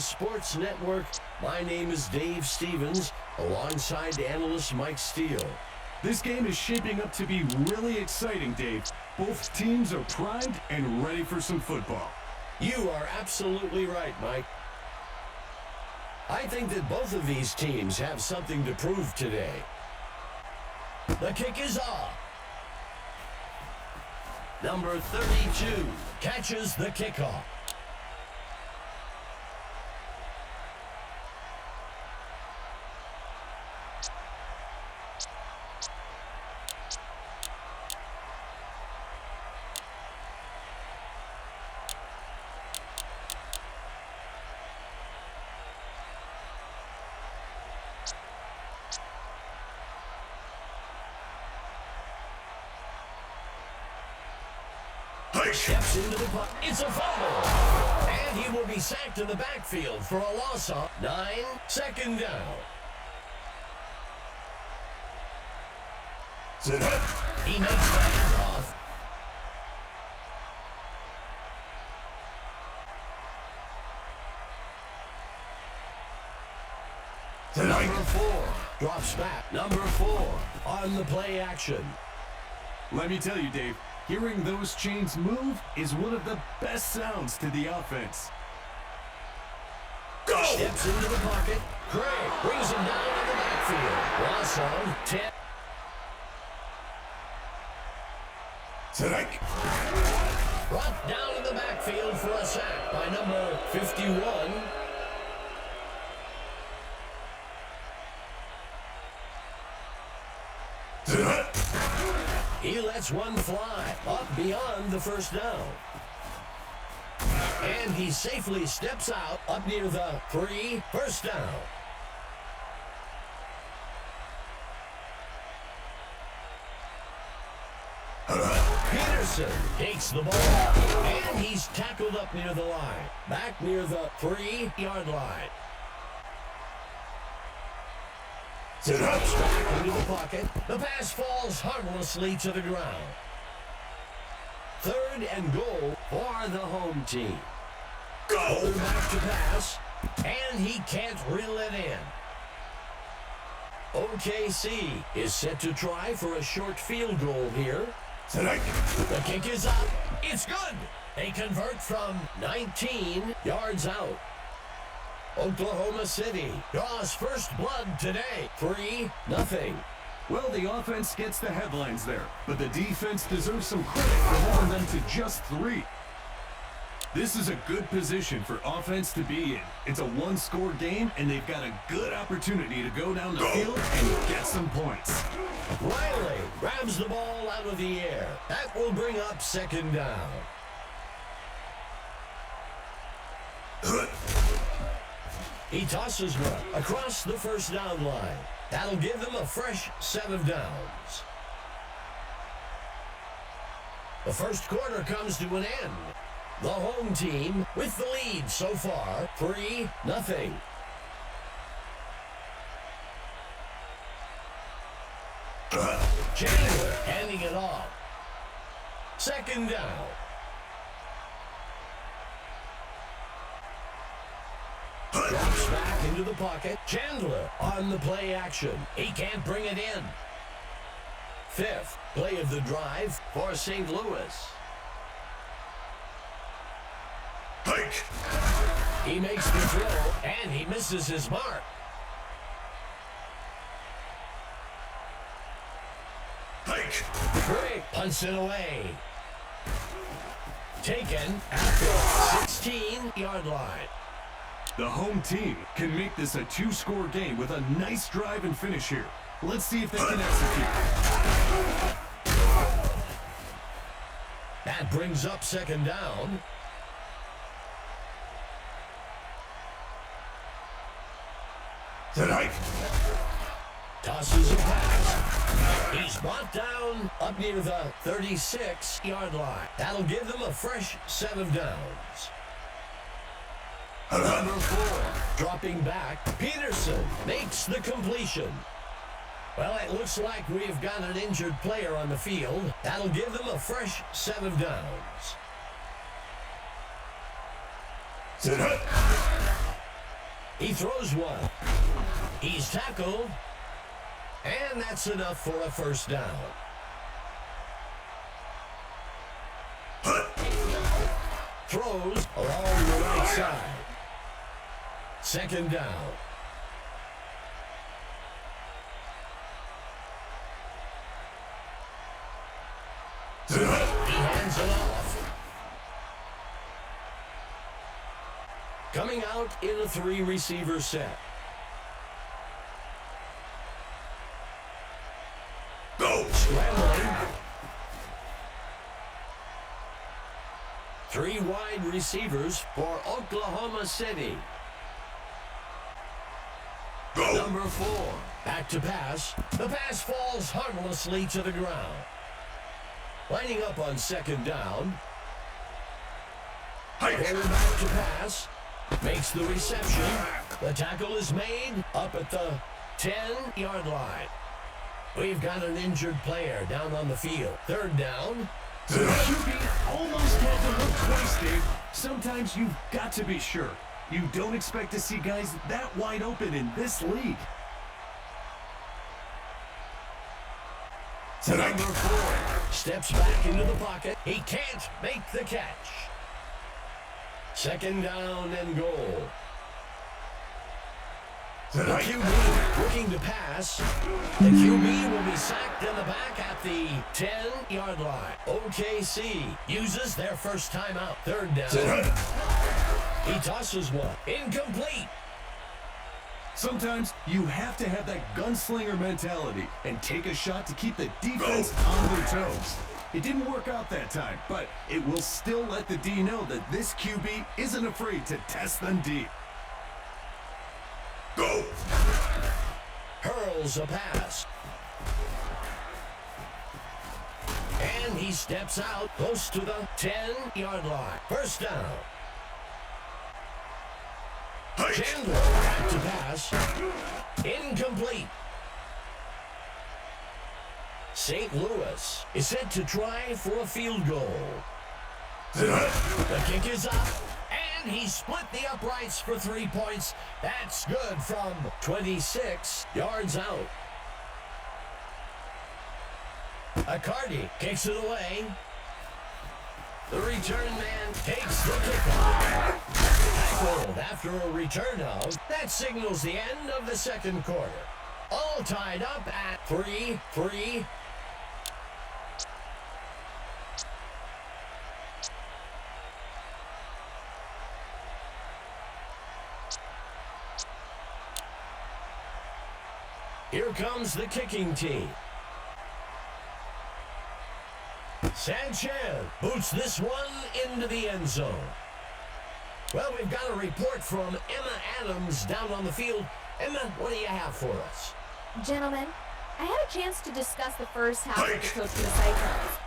Sports Network. My name is Dave Stevens, alongside analyst Mike Steele. This game is shaping up to be really exciting, Dave. Both teams are primed and ready for some football. You are absolutely right, Mike. I think that both of these teams have something to prove today. The kick is off. Number 32 catches the kickoff. Steps into the puck. It's a fumble. And he will be sacked in the backfield for a loss of 9. Second down. He makes the handoff. Number 4 drops back. Number 4 on the play action. Let me tell you, Dave, hearing those chains move is one of the best sounds to the offense. Go! Steps into the pocket. Craig brings him down in the backfield. Loss of 10. Brought down in the backfield for a sack by number 51. He lets one fly up beyond the first down. And he safely steps out up near the 3. First down. Peterson takes the ball, and he's tackled up near the line. Back near the 3-yard line. Drops back into the pocket. The pass falls harmlessly to the ground. 3rd and goal for the home team. Quarterback to pass, and he can't reel it in. OKC is set to try for a short field goal here. The kick is up. It's good. They convert from 19 yards out. Oklahoma City draws first blood today. 3-0. Well, the offense gets the headlines there, but the defense deserves some credit for holding them to just 3. This is a good position for offense to be in. It's a one-score game, and they've got a good opportunity to go down the field and get some points. Riley grabs the ball out of the air. That will bring up second down. He tosses one across the first down line. That'll give them a fresh set of downs. The first quarter comes to an end. The home team with the lead so far, 3-0. Chandler handing it off. Second down. Drops back into the pocket. Chandler on the play action. He can't bring it in. 5th play of the drive for St. Louis. He makes the throw, and he misses his mark. Craig punts it away. Taken at the 16-yard line. The home team can make this a 2-score game with a nice drive and finish here. Let's see if they can execute. That brings up second down. Tosses a pass. He's brought down up near the 36-yard line. That'll give them a fresh set of downs. Number 4, dropping back. Peterson makes the completion. Well, it looks like we've got an injured player on the field. That'll give them a fresh set of downs. He throws one. He's tackled. And that's enough for a first down. Throws along the right side. Second down. He hands it off. Coming out in a 3-receiver set. Go! Scrambling. 3 wide receivers for Oklahoma City. Go. Number 4. Back to pass. The pass falls harmlessly to the ground. Lining up on second down. Going back to pass. Makes the reception. The tackle is made up at the 10-yard line. We've got an injured player down on the field. Third down. The QB almost had to look twice, Dave. Sometimes you've got to be sure. You don't expect to see guys that wide open in this league. Number 4 steps back into the pocket. He can't make the catch. Second down and goal. The QB looking to pass. The QB will be sacked in the back at the 10-yard line. OKC uses their first timeout. Third down. He tosses one. Incomplete. Sometimes you have to have that gunslinger mentality and take a shot to keep the defense on their toes. It didn't work out that time, but it will still let the D know that this QB isn't afraid to test them deep. Go! Hurls a pass. And he steps out close to the 10-yard line. First down. Chandler back to pass. Incomplete. St. Louis is set to try for a field goal. The kick is up, and he split the uprights for 3 points. That's good from 26 yards out. Accardi kicks it away. The return man takes the kickoff. Tackled after a return of. That signals the end of the second quarter. All tied up at 3-3. Here comes the kicking team. Sanchez boots this one into the end zone. Well, we've got a report from Emma Adams down on the field. Emma, what do you have for us? Gentlemen, I had a chance to discuss the first half with the coach of the Cyclones.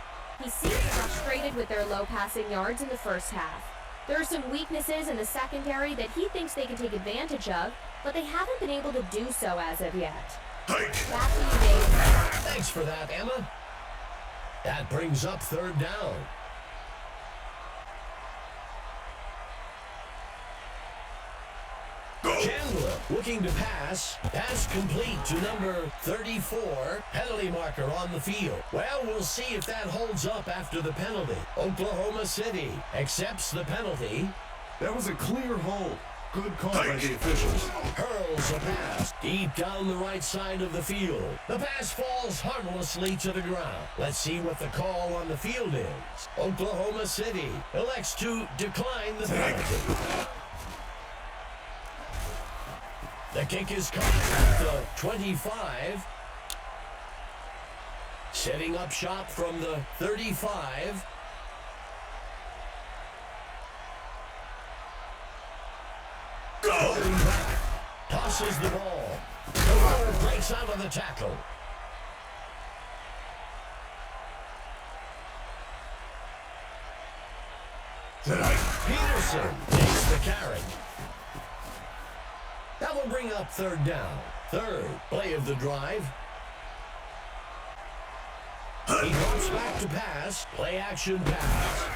He seemed frustrated with their low passing yards in the first half. There are some weaknesses in the secondary that he thinks they can take advantage of, but they haven't been able to do so as of yet. Back to you, Dave. Thanks for that, Emma. That brings up third down. Chandler looking to pass. Pass complete to number 34. Penalty marker on the field. Well, we'll see if that holds up after the penalty. Oklahoma City accepts the penalty. That was a clear hold. Good call by the officials. Hurls a pass deep down the right side of the field. The pass falls harmlessly to the ground. Let's see what the call on the field is. Oklahoma City elects to decline the penalty. The kick is caught at the 25. Setting up shop from the 35. Going back. Tosses the ball. The runner breaks out of the tackle. Peterson takes the carry. That will bring up third down. Third play of the drive. He goes back to pass. Play action pass.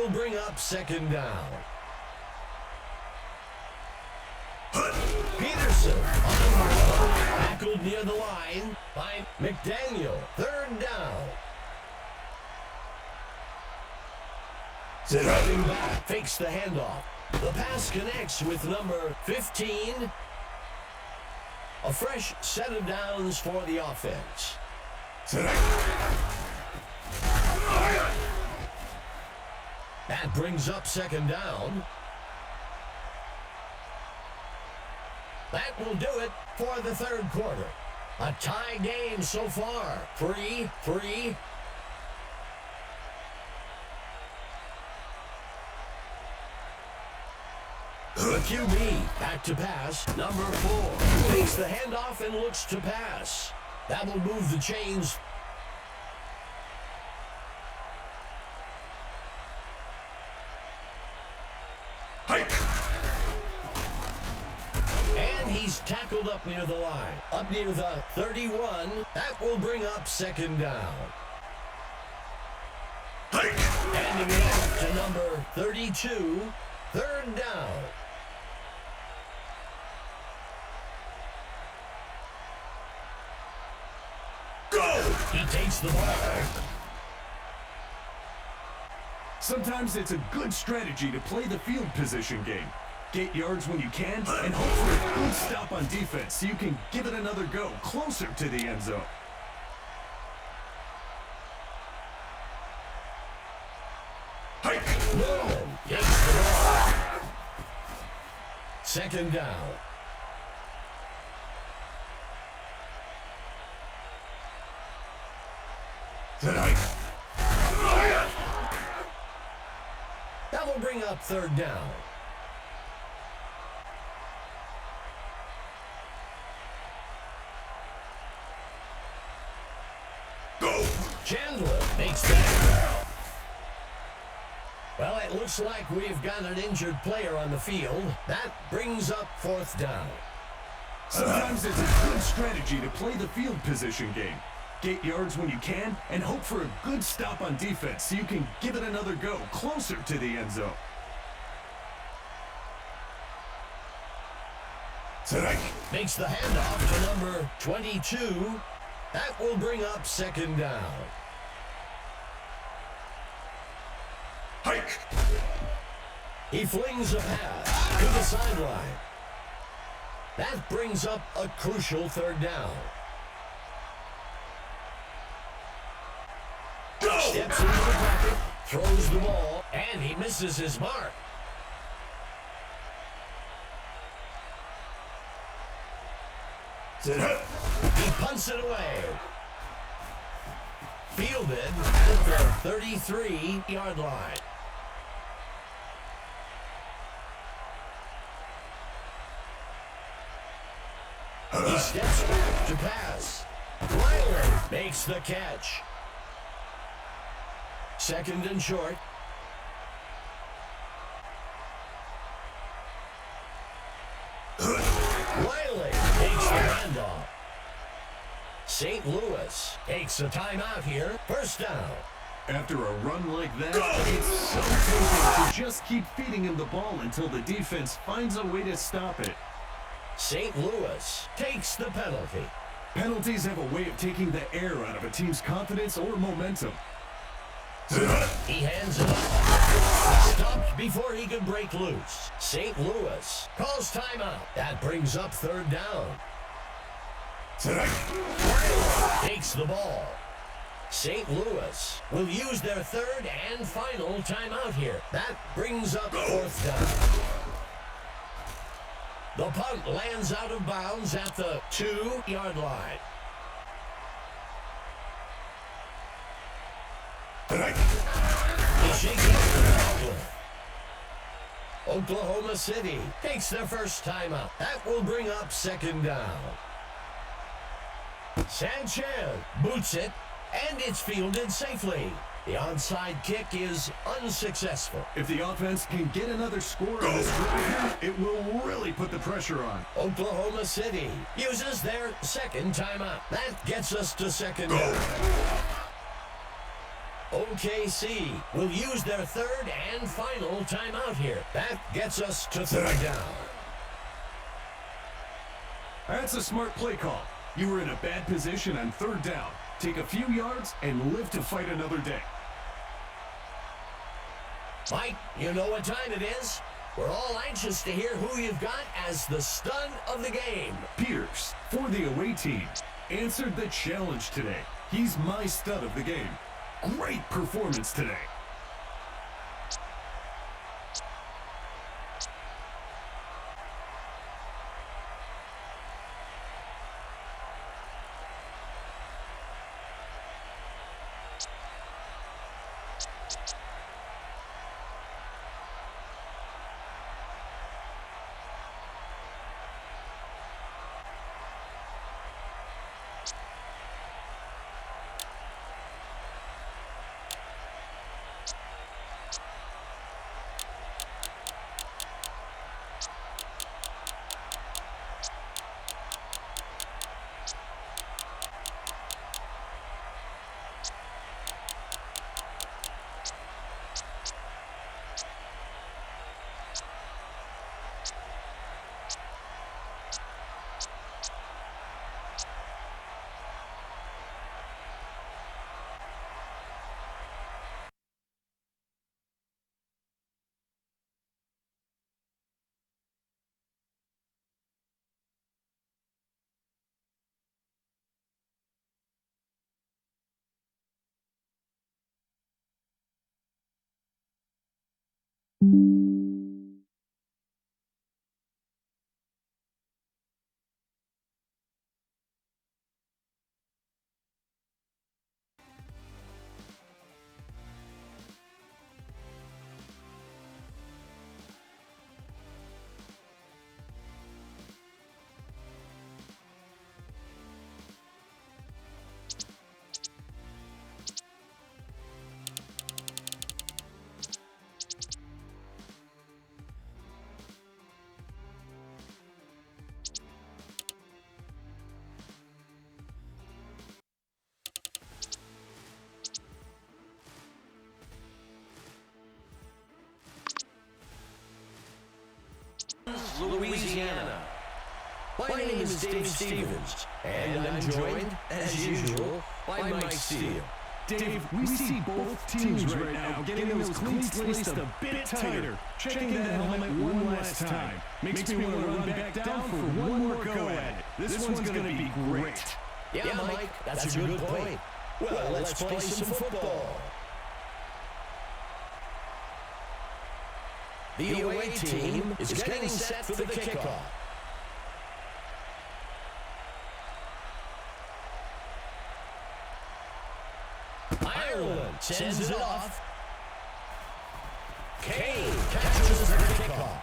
will bring up second down. Peterson tackled near the line by McDaniel. Third down. Running back fakes the handoff. The pass connects with number 15. A fresh set of downs for the offense. That brings up second down. That will do it for the third quarter. A tie game so far. 3-3. The QB back to pass. Number 4 takes the handoff and looks to pass. That will move the chains. And he's tackled up near the line. Up near the 31. That will bring up second down. Handing it off to number 32. Third down. He takes the ball. Sometimes it's a good strategy to play the field position game. Get yards when you can and hope for a good stop on defense so you can give it another go closer to the end zone. Nolan takes the ball. Second down. That will bring up third down. Chandler makes that. Well, it looks like we've got an injured player on the field. That brings up fourth down. Sometimes it's a good strategy to play the field position game. Get yards when you can and hope for a good stop on defense so you can give it another go closer to the end zone. Makes the handoff to number 22. That will bring up second down. He flings a pass to the sideline. That brings up a crucial third down. Steps into the pocket, throws the ball, and he misses his mark. He punts it away. Fielded at the 33-yard line. He steps back to pass. Riley makes the catch. Second and short. Riley takes the handoff. St. Louis takes a timeout here. First down. After a run like that, it's so tempting to just keep feeding him the ball until the defense finds a way to stop it. St. Louis takes the penalty. Penalties have a way of taking the air out of a team's confidence or momentum. He hands it off. Stopped before he could break loose. St. Louis calls timeout. That brings up third down. Takes the ball. St. Louis will use their third and final timeout here. That brings up fourth down. The punt lands out of bounds at the 2-yard line. He's shaking up the tackler. Oklahoma City takes their first timeout. That will bring up second down. Sanchez boots it, and it's fielded safely. The onside kick is unsuccessful. If the offense can get another score on this drive, it will really put the pressure on. Oklahoma City uses their second timeout. That gets us to second down. Oklahoma OKC will use their third and final timeout here. That gets us to third down. That's a smart play call. You were in a bad position on third down. Take a few yards and live to fight another day. Mike, you know what time it is? We're all anxious to hear who you've got as the stud of the game. Pierce, for the away team, answered the challenge today. He's my stud of the game. Great performance today. Louisiana. My name is Dave Stevens, and I'm joined, as usual, by Mike Steele. Dave, we see both teams right now getting those cleats laced a bit tighter. Checking that helmet one last time. Makes me want to run back down for one more go-at. This one's going to be great. Yeah, Mike, that's a good point. Well, let's play some football. The away team is getting set for the kickoff. Ireland sends it off. Kane catches the kickoff.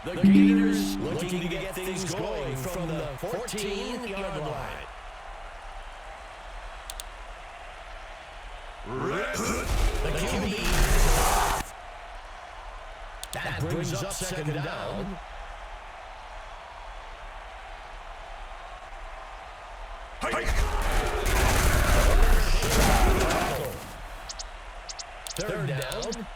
The Gators looking to get things going from the 14-yard line. The QB. That brings up second down. Third down.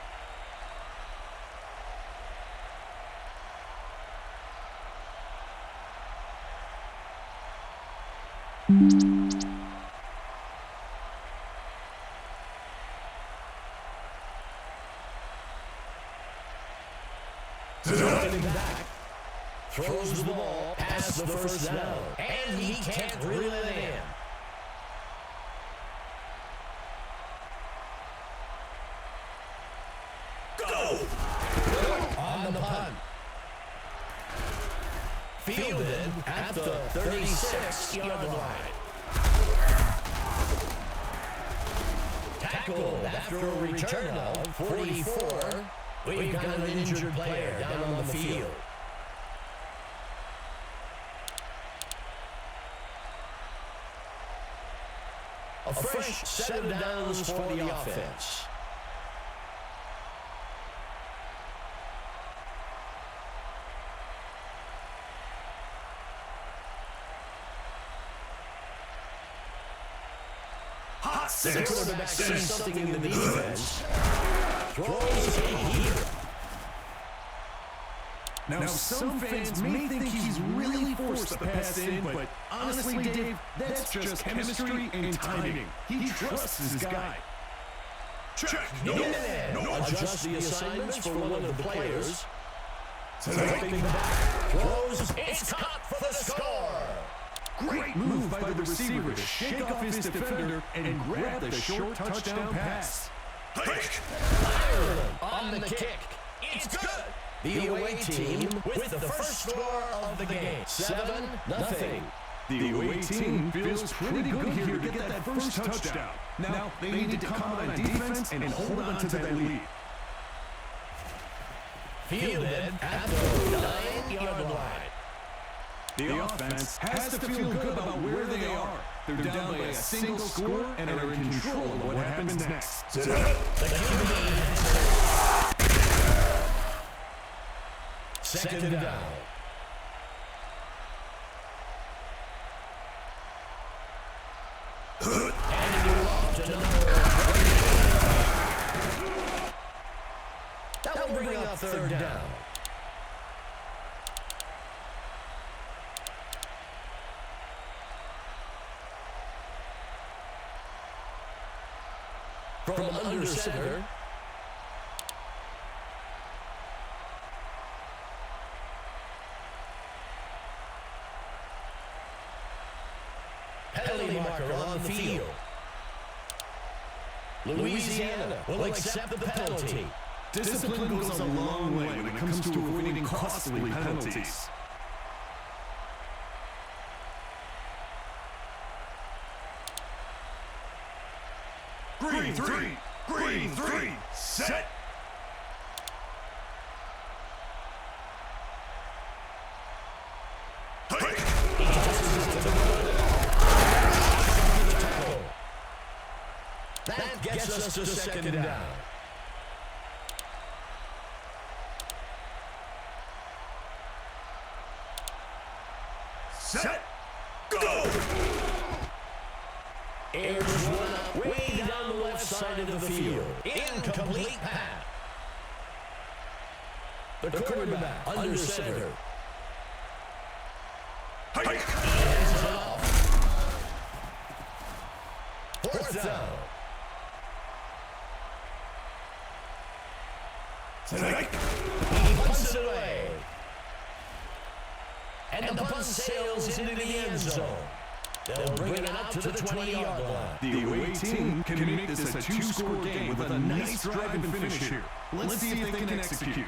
Back, throws the ball past the first down, and he can't reel it in. Go! On the punt. Fielded at the 36-yard line. Tackled after a return of 44. We've got an injured player down on the field. A fresh set of downs for the offense. The quarterback sees something in the defense. Throws a heater. Now, some fans may think he's really forced the pass in, but honestly, Dave, that's just chemistry and timing. He trusts his guy. Check. No. Adjust the assignments for one of the players. Stepping back. Throws. It's caught for the score. Great move by the receiver to shake off his defender and grab the short touchdown pass. Ireland on the kick. It's good. The away team with the first score of the game. 7-0. The away team feels pretty good here to get that first touchdown. Now, they need to come out on defense and hold on to that lead. Fielded at the 9-yard line. The offense has to feel good about where they are. They're down by a single score and are in control of what happens next. Second down. That will bring up third down. From under center. Penalty marker on the field. Louisiana will accept the penalty. Discipline goes a long way when it comes to avoiding costly penalties. Green three, set. That gets us to second down. Set, go! Airs one up way down the left side of the field. Incomplete pass. The quarterback under center. Hands it off. Fourth down. He punts it away. And the punt sails into the end zone. They'll bring it out to the 20-yard line. The away team can make this a two-score game with a nice drive and finish here. Let's see if they can execute.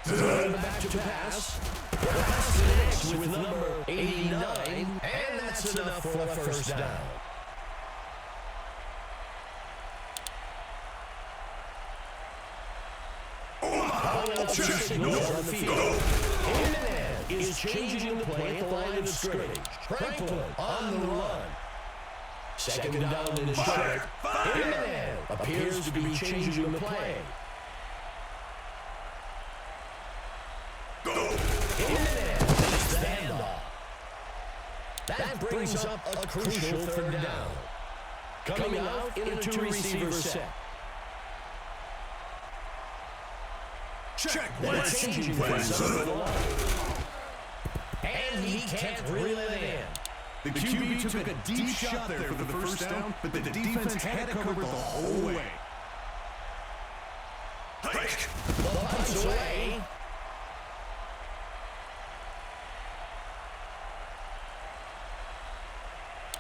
Back to pass. The pass connects with number 89, and that's enough for a first down. Signal on the field. Hernandez is changing the play at the line of scrimmage. Franklin on the run. Second down and short. Hernandez appears to be changing the play. Hernandez takes the handoff. That brings up a crucial third down. Coming out in a two-receiver set. Check. That's changing plays over the line. And he can't reel it in. The QB took a deep shot there for the first down, but the defense had it covered the whole way. The punt's away.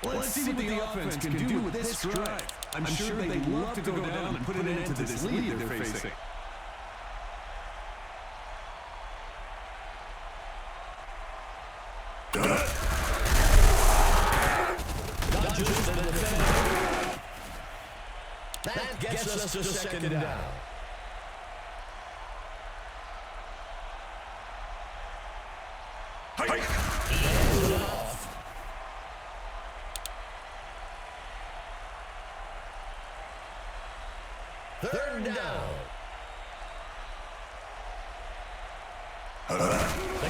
Let's see what the offense can do with this drive. I'm sure they'd love to go down and put an end to this lead they're facing. That gets us to second down. Hands it off. Third down. The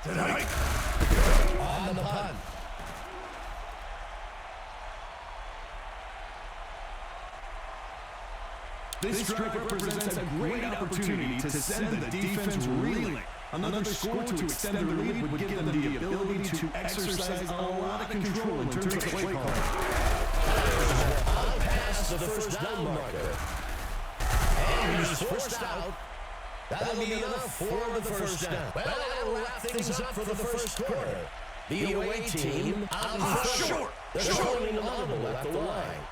Tonight. On the punt. This drive represents a great opportunity to send the defense reeling. Another score to extend their lead would give them the ability to exercise a lot of control in terms of play calling. On past the first down marker. And he's forced out. That'll be enough for the first down. Well, that'll wrap things up for the first quarter. The away team out in front. They're showing a audible at the line.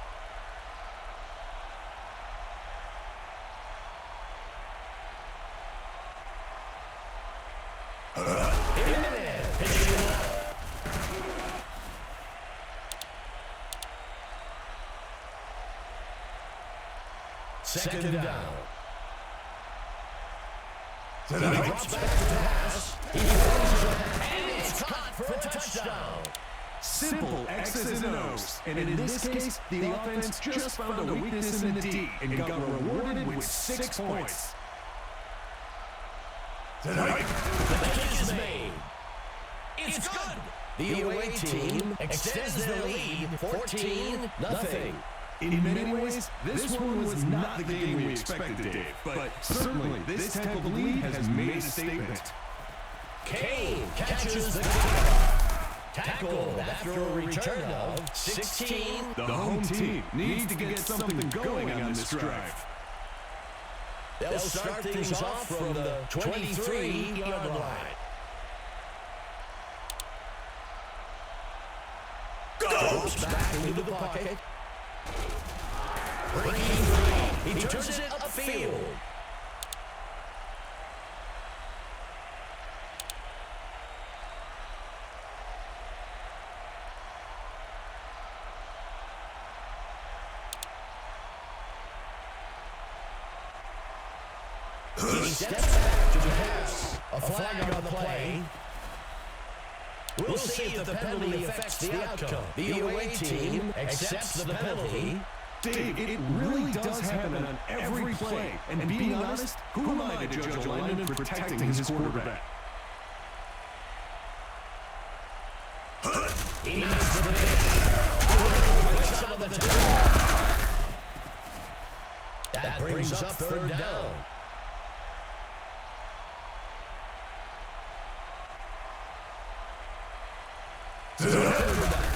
Second down. He drops back to pass. He throws it, and it's caught for a touchdown. Simple X's and O's. And in this case, the offense just found a weakness in the D and got rewarded with 6 points. Tonight, the kick is made. It's good. The away team extends their lead 14-0. In many ways, this one was not the game we expected, Dave, but certainly this type of lead has made a statement. Kane catches the kick. Tackled after a return of 16. The home team needs to get something going on this drive. They'll start things off from the 23-yard line. Goes back into the pocket. Breaking free. He turns it upfield. He steps back to the pass. A flag on the play. We'll see if the penalty affects the outcome. The away team accepts the penalty. Dave, it really does happen on every play. And being honest, who am I to judge a lineman protecting his quarterback? He needs to finish. Out of the tackle. That brings up third down.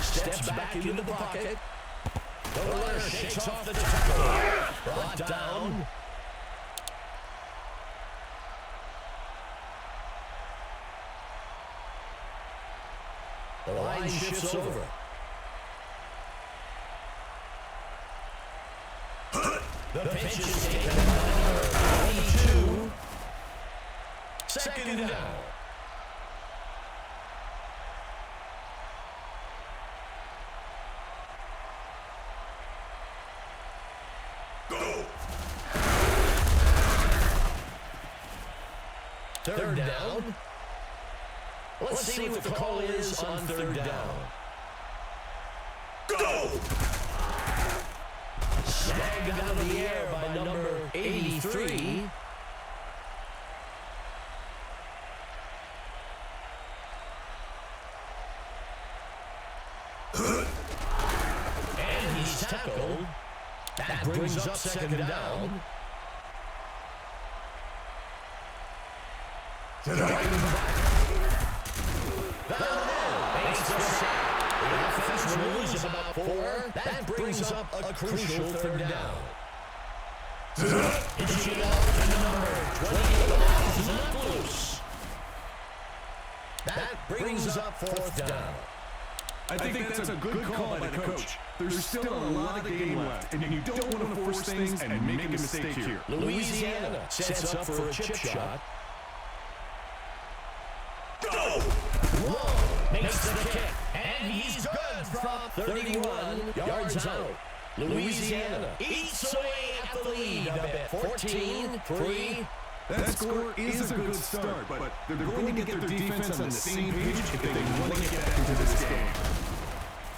Steps back into the pocket. The runner shakes off the tackle. Brought down. The line shifts over. The pitch is taken by number 22. Second down. Third down. Let's see what the call is on third down. Go! Snagged out of the air by number 83. And he's tackled. That brings up second down. Tonight. Makes the sack. The offense will lose about 4. That brings up a crucial third down. Pitching out to number 20 is not loose. That brings up fourth down. I think that's a good call by the coach. There's still a lot of game left, and you don't want to force things and make a mistake here. Louisiana sets up for a chip shot. Makes the kick, and he's good from 31 yards out. Louisiana eats away at the lead a bit. 14-3. That score is a good start, but they're going to get their defense on the same page if they want to get back into this game.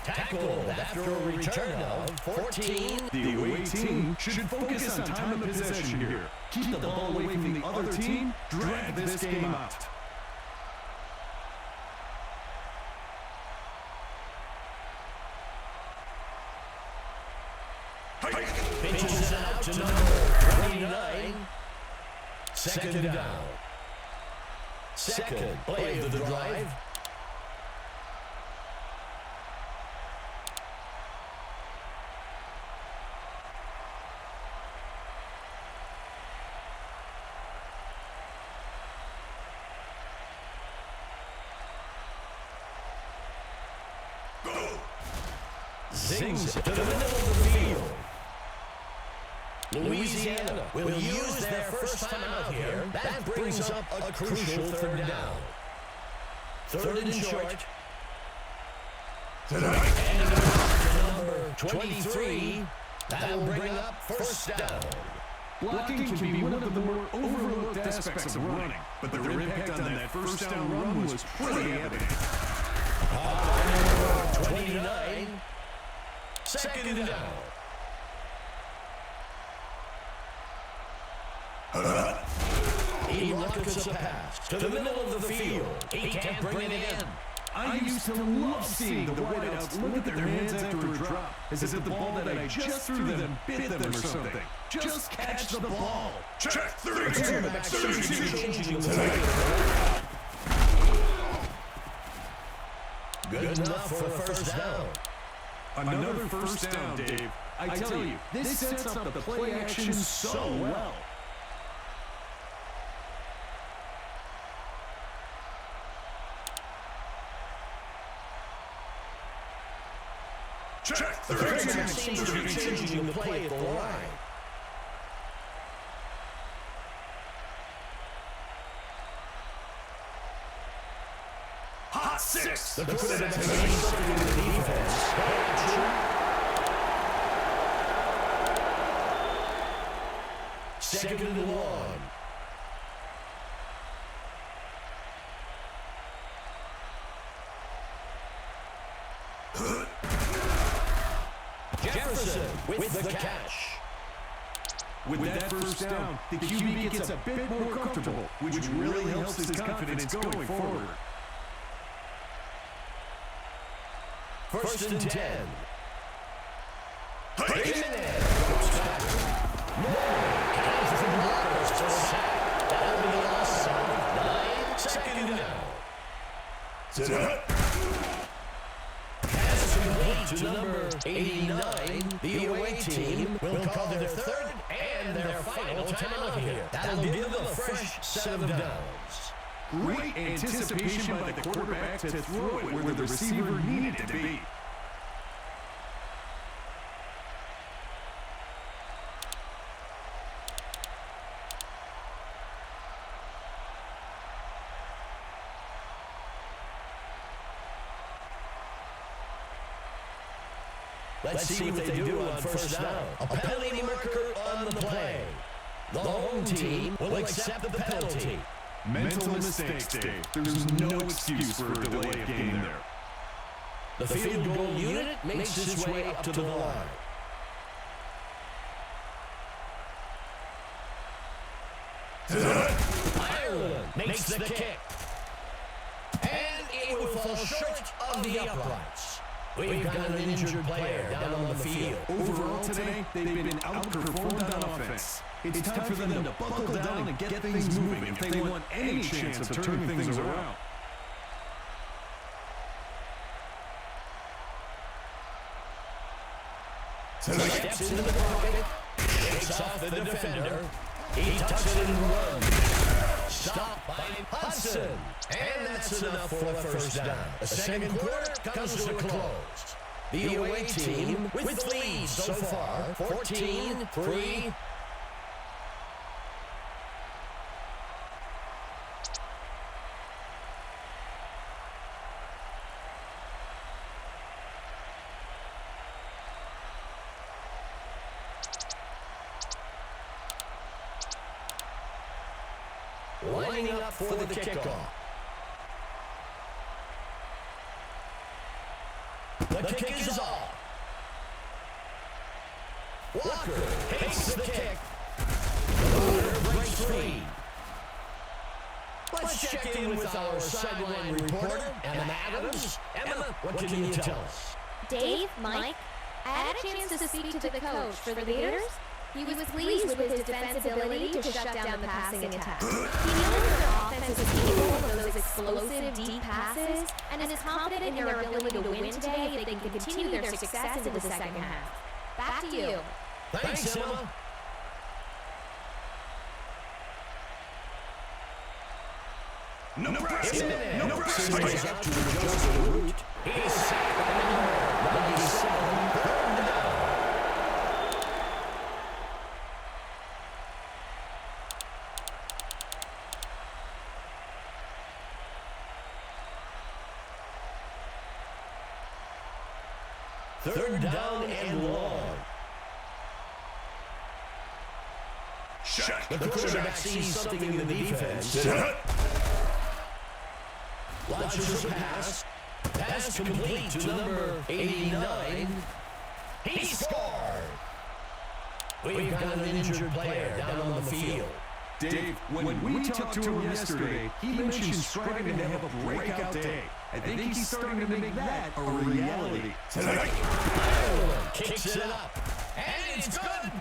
Tackled after a return of 14. The away team should focus on time of possession here. Keep the ball away from the other team, drag this game out. Pitches it out to number 29. Second down. Second play of the drive. Zings it to the middle of the field. Louisiana will use their first time out here. That brings up a crucial third down. Third and short. And number 23. That will bring up first down. Blocking can be one of the more overlooked aspects of running, but their impact on that first down run was pretty evident. Number 29. Second down. He rockets a pass to the middle of the field. He can't bring it in. I used to love seeing the wideouts look at their hands after a drop, as if the ball that I just threw them bit them or something. Just catch the ball. Check 32. Good enough for a first down. Another first down, Dave. I tell you, this sets up the play action so well. Check 32 seems to be changing the play at the line. Hot six. The quarterback is in the defense. Second and long. Jefferson with the catch. With that first down, the QB gets a bit more comfortable, which really helps his confidence going forward. First and 10. Second down. To number 89, the away team will call their third and their final timeout here. That'll give them a fresh set of downs. Great anticipation by the quarterback to throw it where the receiver needed to be. Let's see what they do on first down. A penalty marker on the play. The home team will accept the penalty. Mental mistakes, Dave. There's no excuse for a delay of game there. The field goal unit makes its way up to the line. Ireland makes the kick. And it will fall short of the uprights. We've got an injured player down on the field. Overall today, they've been outperformed on offense. It's time for them to buckle down and get things moving if they want any chance of turning things around. Steps into the pocket, shakes off the defender. He tucks it and runs. Stopped by Hudson. And that's enough for a first down. The second quarter comes to a close. The away team with the lead so far, 14-3. Lining up for the kickoff. The kick is off. Walker takes the kick. The runner breaks free. Let's check in with our sideline reporter, Emma Adams. Emma, what can you tell us? Dave, Mike, I had a chance to speak to the coach for the Gators. He was pleased with his defensive ability to shut down the passing attack. He knows their offense is capable of those explosive, deep passes, and is confident in their ability to win today if they can continue their success into the second half. Back to you. Thanks, Emma. Nebraska! Nebraska is out to adjust the route. He's sacked at number 97. Third down and long. Shut. The quarterback sees something in the defense. Launches the pass. Pass complete to number 89. He scored. We've got an injured player down on the field. Dave, when we talked to him yesterday, he mentioned striving to have a breakout day. I think he's starting to make that a reality. Ireland kicks it up. And it's good.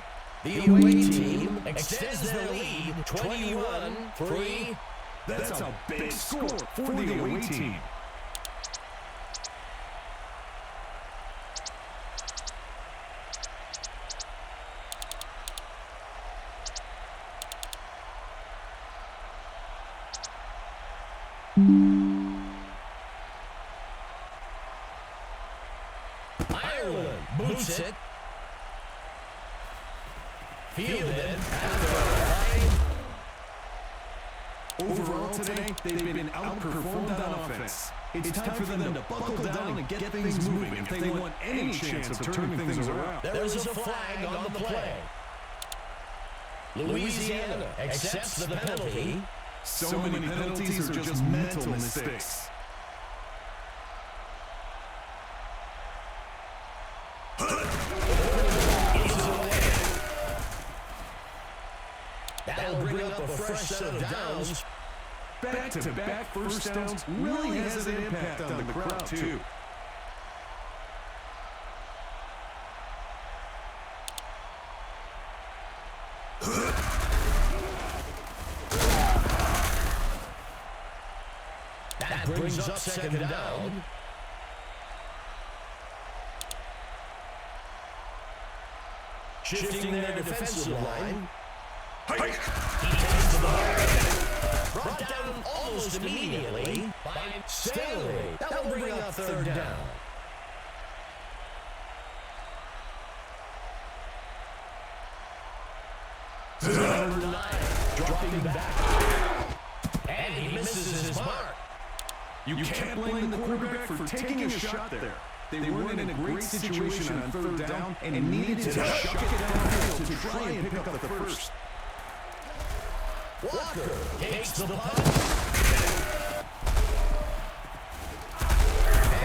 The away team extends their lead 21-3. That's a big score for the away team. Ireland boots it. Fielded after Overall today, they've been outperformed on offense. It's time for them to buckle down and get things moving if they want any chance of turning things around. There's a flag on the play. Louisiana accepts the penalty. So many penalties are just mental mistakes. That'll bring up a fresh set of downs. Back-to-back first downs really has an impact on the crowd, too. That brings up second down. Shifting their defensive line. He takes the ball. Brought down almost immediately by Stanley. That'll bring up third down. Number 9 dropping back. And he misses his mark. You can't blame the quarterback for taking a shot there. They weren't in a great situation on third down and needed to chuck it downfield to try and pick up the first. Walker takes the punt.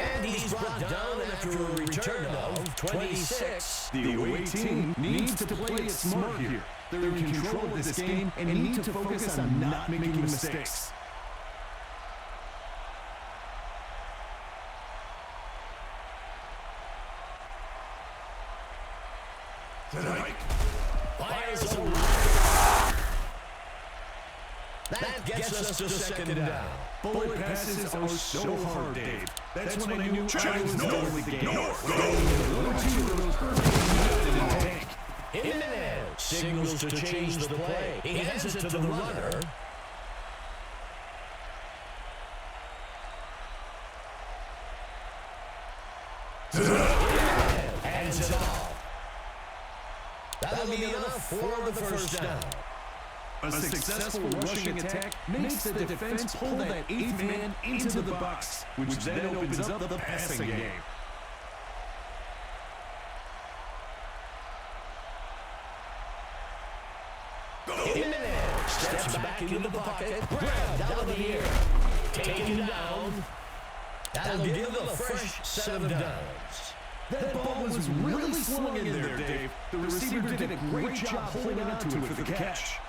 And he's brought down after a return of 26. The away team needs to play it smart here. They're in control of this game and need to focus on not making mistakes. Fires a that gets us to second down. Bullet passes are so hard, Dave. That's when I knew I was north of the game. Jimenez signals to change the play. He hands it to the runner. Hands it off. That'll be enough for the first down. A successful rushing attack makes the defense pull that eighth man into the box, which then opens up the passing game. Jimenez steps back into the pocket, grabbed out of the air, taken down. That'll give them a fresh set of downs. That ball was really slung in there, Dave. The receiver did a great job holding on to it for the catch.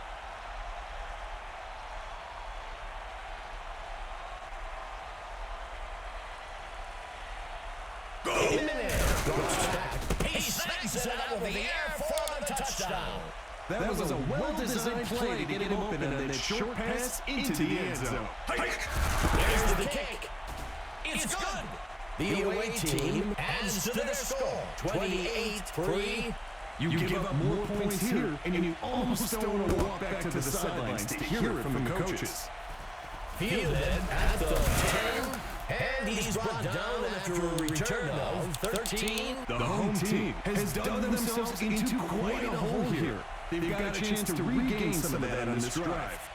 over the air for the touchdown. That was a well-designed play to get him open and then short pass into the end zone. Here's the kick. It's good. The away team adds to their score. 28-3. You give up more points here, and you almost don't want to walk back to the sidelines to hear it from the coaches. Fielded at the 10, and he's brought down after a return of 13. The home team has dug themselves into quite a hole here. They've got a chance to regain some of that on this drive.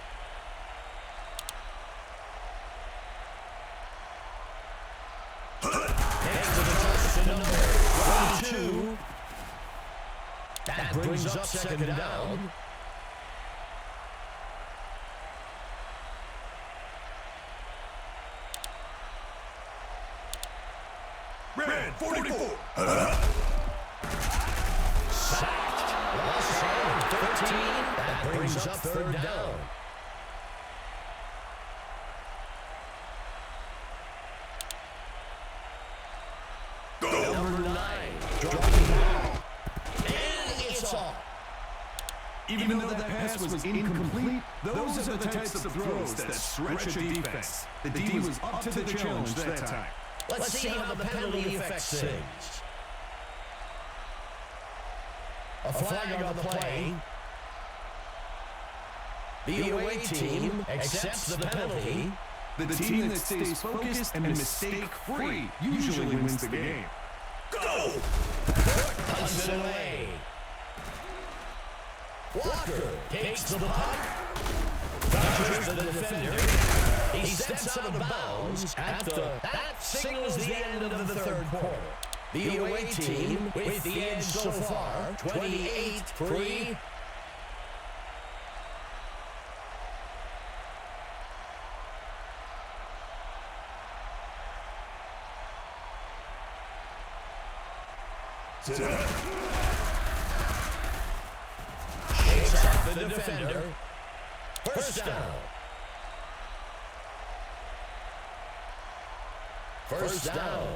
Next to the touch to number 22. That brings up second down. Red 44. Sacked. Loss of 13. That brings up third down. Number 9. Dropping back. And it's off. Even though that pass was incomplete, those are the types of throws that stretch a defense. The D was up to the challenge that time. Let's see how the penalty affects things. A flag on the play. The away team accepts the penalty. The team that stays focused and mistake-free usually wins the game. Go! Punts it away. Walker takes the punt. Dodgers the defender. He steps out of bounds at the... That signals the end of the third quarter. The away team with the edge so far, 28-3. Shakes off the defender. First down. First down.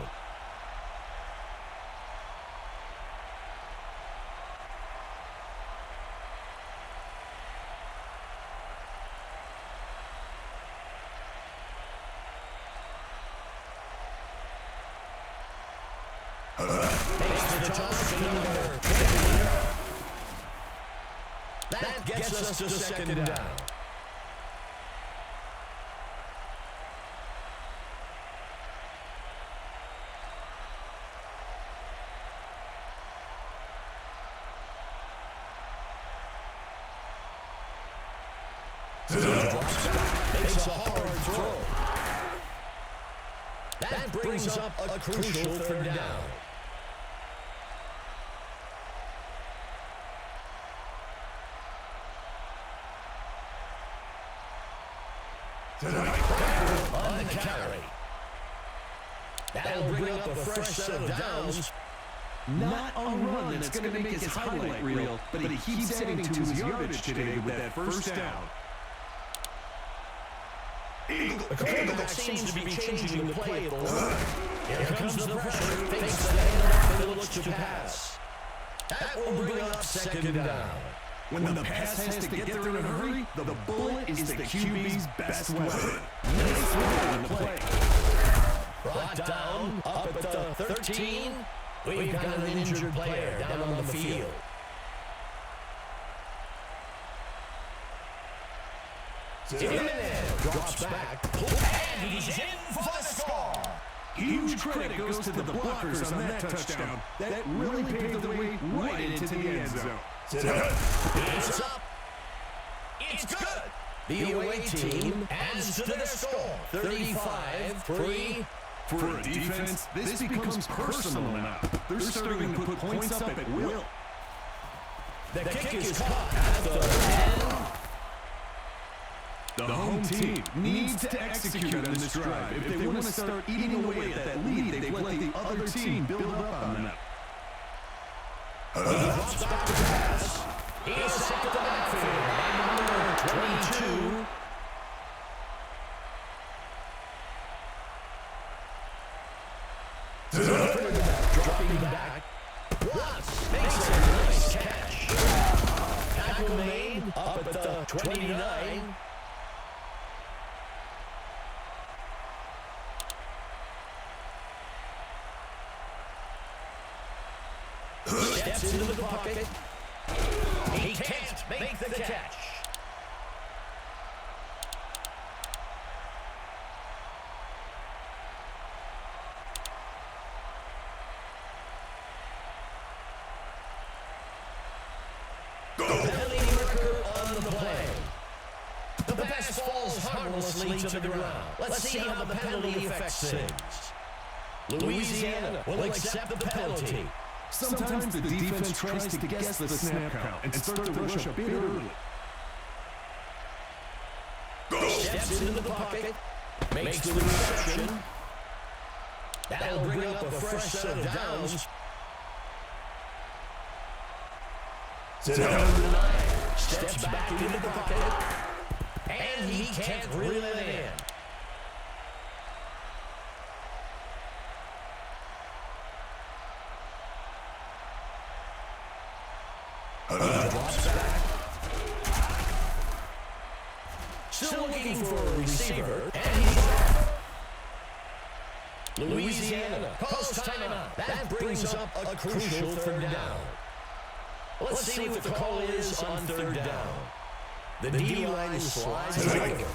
That gets us to second down. Makes a hard throw. That brings up a crucial third down. On the carry. That'll bring up a fresh set of downs. Not a run that's going to make his highlight reel, but he keeps adding to his yardage today with that first down. The quarterback seems to be changing the play at the line. Here comes the pressure. Fakes the handoff and looks to pass. That will bring up second down. When the pass has to get there in a hurry, the bullet is the QB's best weapon. Nice throw in the play. Brought down up at the 13. We've got an injured player down on the field. Jimenez drops back, and he's in for the score. Huge credit goes to the blockers on that touchdown. That really paved the way right into the end zone. It's up. It's good. The away team adds to their score, 35-3. For a defense, this becomes personal now. They're starting to put points up at will. The kick is caught at the 10. The home team needs to execute on this drive. If they want to start eating away at that lead, they've let the other team build up on them. He drops back to pass. He is set to the backfield by number 22. Dropping back. Watts makes a tackle made up at the 29. Steps into the pocket. He can't make the catch. Penalty marker on the play. The pass falls harmlessly to the ground. Let's see how the penalty affects things. Louisiana will accept the penalty. Sometimes the defense tries to guess the snap count and start the rush a bit early. Steps into the pocket, makes the reception. That'll bring up a fresh set of downs. Number 9 steps back into the pocket, and he can't reel it in. Drops back. Still looking for a receiver, and he's off. Louisiana calls timeout. That brings up a crucial third down. Let's see what the call is on third down. The D-line slides over,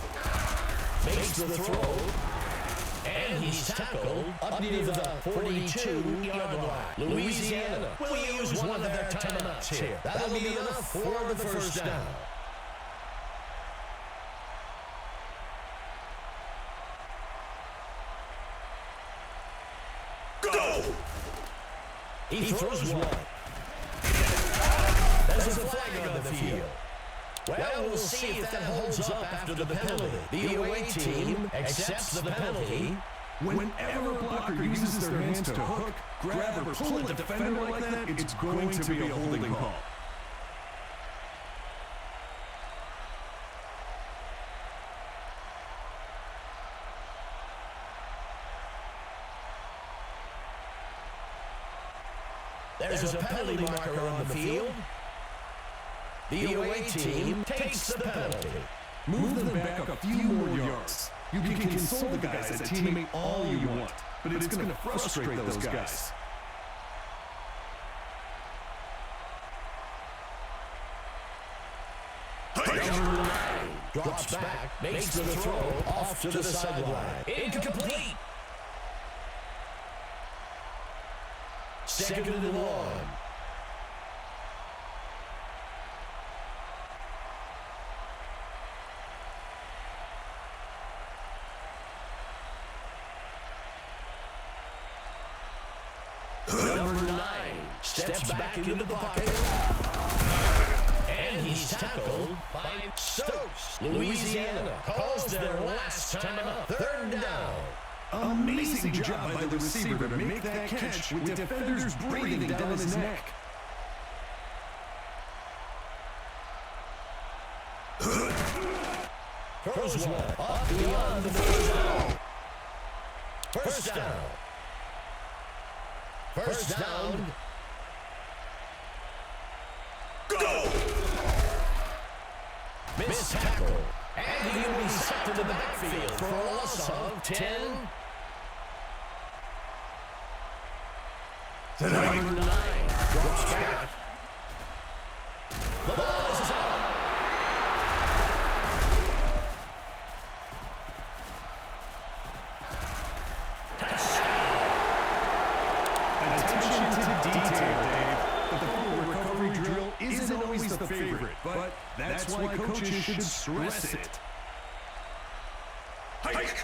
makes the throw, and he's tackled up near the 42-yard line. Louisiana will use one of their timeouts here. That'll be enough for the first down. Go! He throws one. There's a flag on the field. Well, we'll see if that holds up after the penalty. The away team accepts the penalty. Whenever a blocker uses their hands to hook, grab, or pull a defender like that, it's going to be a holding call. There's a penalty marker on the field. The away team takes the penalty. Move them back a few more yards. You can console the guys as a teammate all you want, but it's going to frustrate those guys. Number 9 drops back, makes the throw off to the sideline. Incomplete. Second and long. Number 9 steps back into the pocket, and he's tackled by Stokes. Louisiana calls their last timeout. Third down. Amazing job by the receiver to make that catch with defenders breathing down his neck. Throws one up beyond the first down. First down. First down. Go! Missed tackle. And he will be sacked into the backfield for a loss of 10. Number 9 drops back. The ball is out. Attention to detail, Dave. The full recovery drill isn't always the favorite, but that's why coaches should stress it. Hike!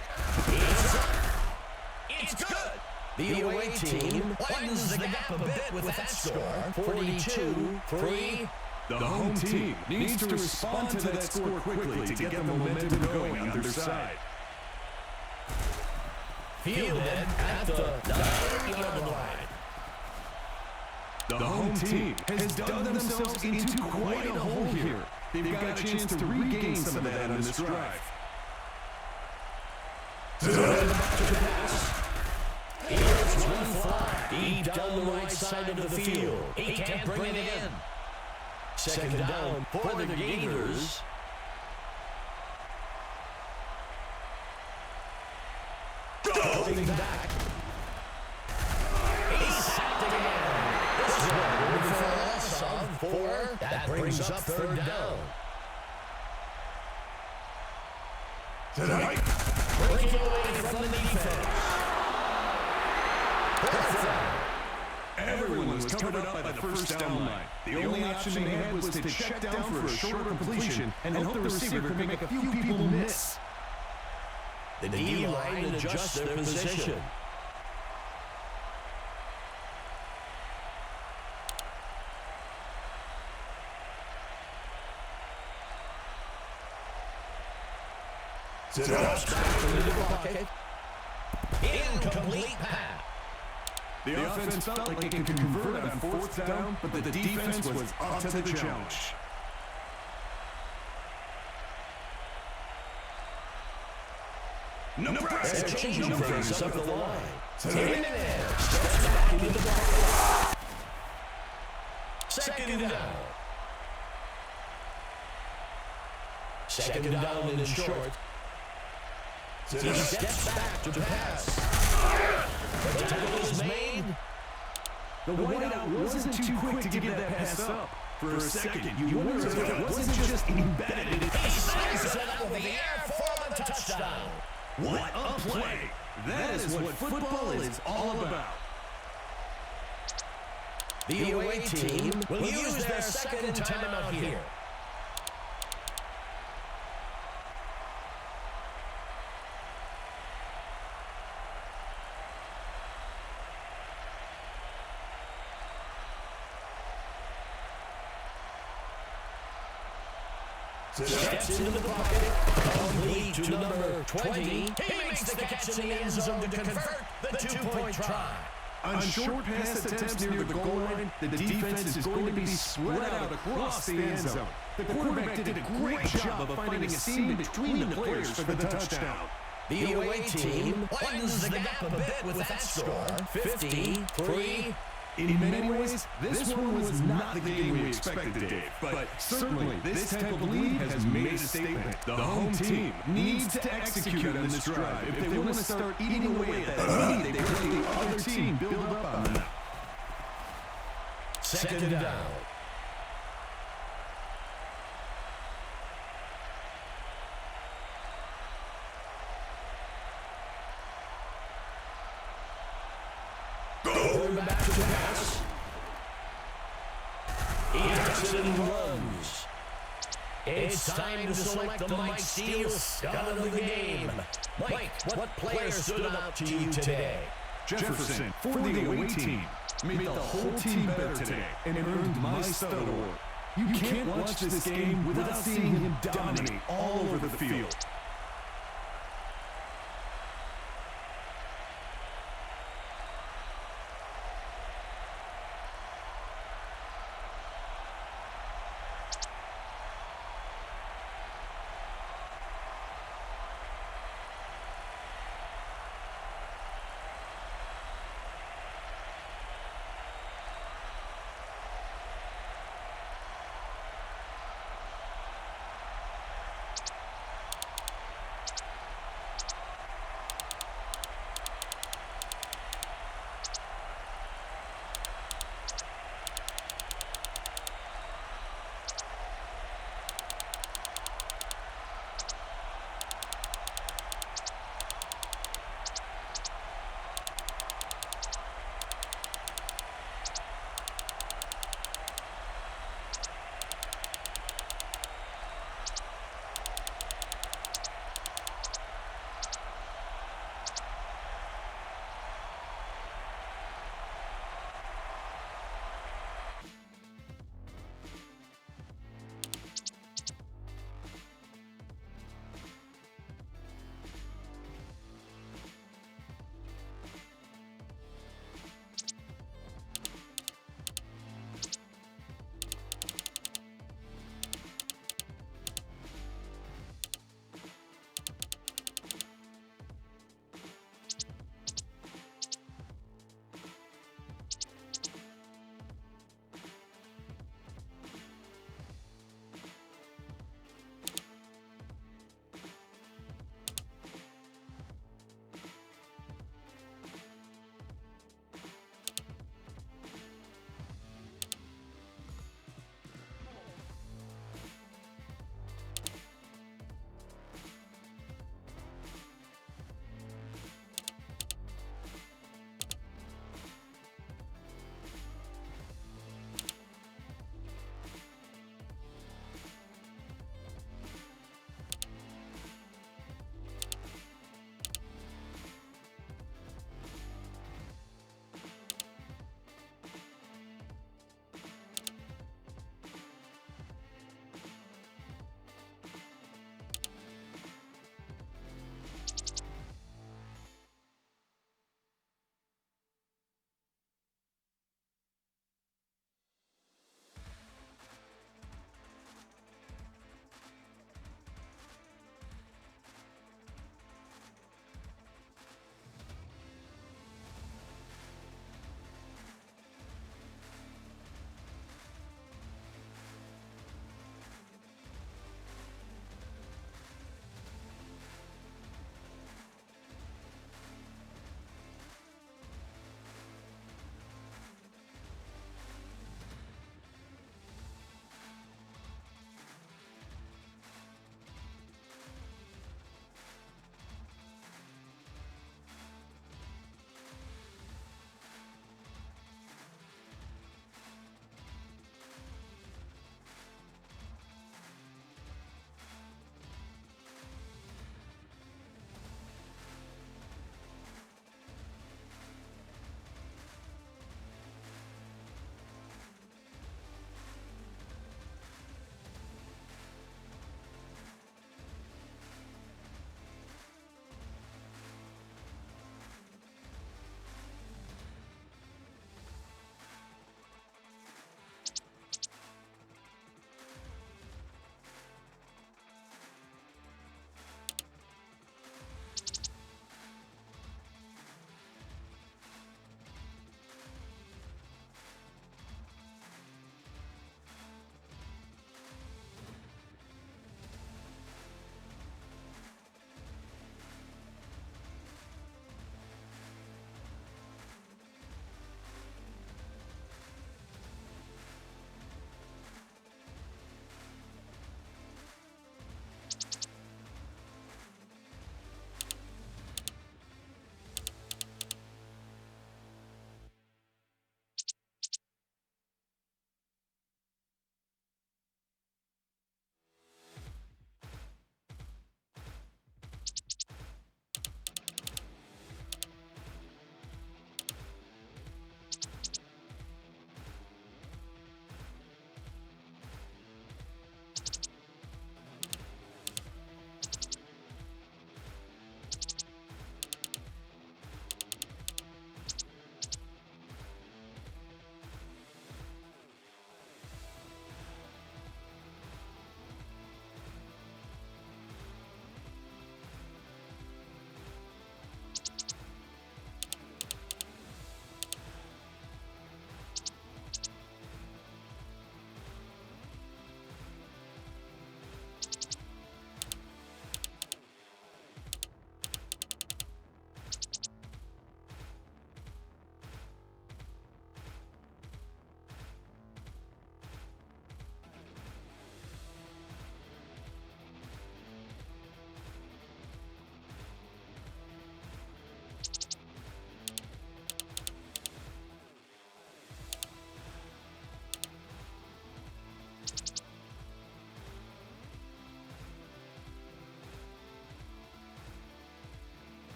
It's good! The away team widens the gap a bit with that score, 42-3. The home team needs to respond to that score quickly to get the momentum going on their side. Fielded at the 9-yard line. The home team has dug themselves into quite a hole here. They've got a chance to regain some of that on this drive. Here's one fly deep down the right side of the field. He can't bring it in. Second down for the Gators. Going back. He's sacked again. This is one for a loss of 4. That brings up third down. Tonight. Breaking away from the defense. Everyone was covered up by the first down line. The only option they had was to check down for a shorter completion and hope the receiver could make a few people miss. The D-line adjusts their position. Drops back into the pocket. Incomplete pass. The offense felt like it could convert on fourth down, but the defense was up to the challenge. No pressure. They're changing things up the line. Jimenez steps back into the pocket. Second down. Second down and short. He steps back to pass. The tackle is made. The wideout wasn't too quick to give that pass up. For a second, you wonder if it wasn't just embedded. He slices it out of the air for the touchdown. What a play! That is what football is all about. The away team will use their second timeout here. Steps into the pocket, complete to number 20. He makes the catch in the end zone to convert the two-point try. On short pass attempts near the goal line, the defense is going to be spread out across the end zone. The quarterback did a great job of finding a seam between the players for the touchdown. The away team widens the gap a bit with that score, 53. In many ways, this one was not the game we expected, Dave. But certainly, this type of lead has made a statement. The home team needs to execute on this drive. If they want to start eating away at that lead, they let the other team build up on them. Second down. Going back to pass. He takes it and runs. It's time to select the Mike Steele Scout of the game. Mike, what player stood out to you today? Jefferson, for the away team, made the whole team better today and earned my stud award. You can't watch this game without seeing him dominate all over the field.